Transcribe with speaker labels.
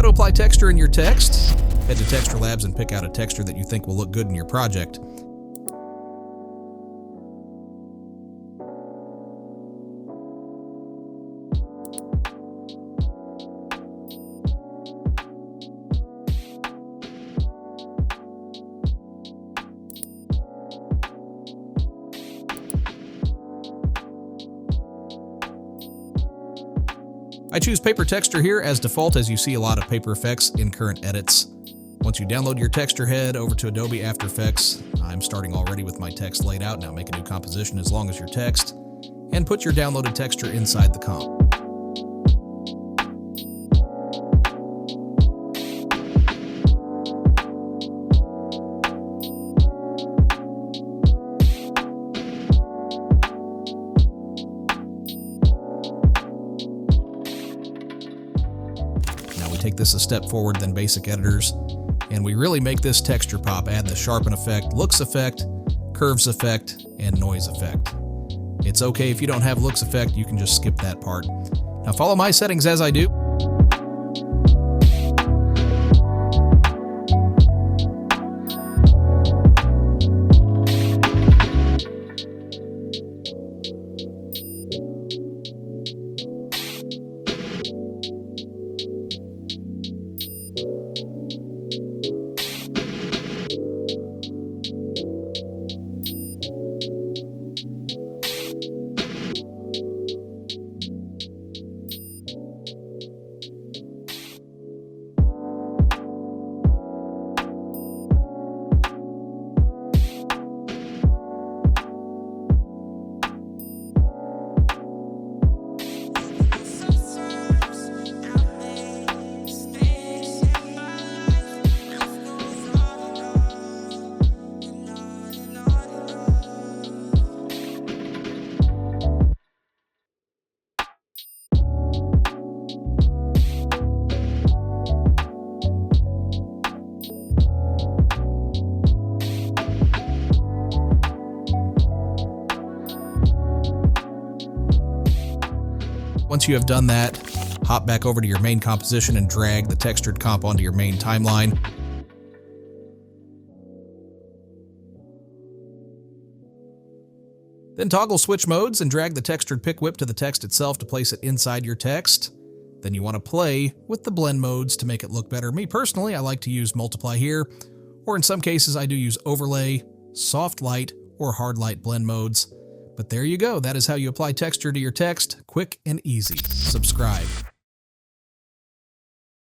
Speaker 1: How to apply texture in your text? Head to Texture Labs and pick out a texture that you think will look good in your project. I choose Paper Texture here as default, as you see a lot of paper effects in current edits. Once you download your texture, head over to Adobe After Effects. I'm starting already with my text laid out. Now make a new composition as long as your text, and put your downloaded texture inside the comp. Take this a step forward than basic editors, and we really make this texture pop. Add the sharpen effect, looks effect, curves effect, and noise effect. It's okay if you don't have looks effect, you can just skip that part. Now follow my settings as I do. Once you have done that, hop back over to your main composition and drag the textured comp onto your main timeline. Then toggle switch modes and drag the textured pick whip to the text itself to place it inside your text. Then you want to play with the blend modes to make it look better. Me personally, I like to use multiply here, or in some cases I do use overlay, soft light, or hard light blend modes. But there you go, that is how you apply texture to your text, quick and easy. Subscribe.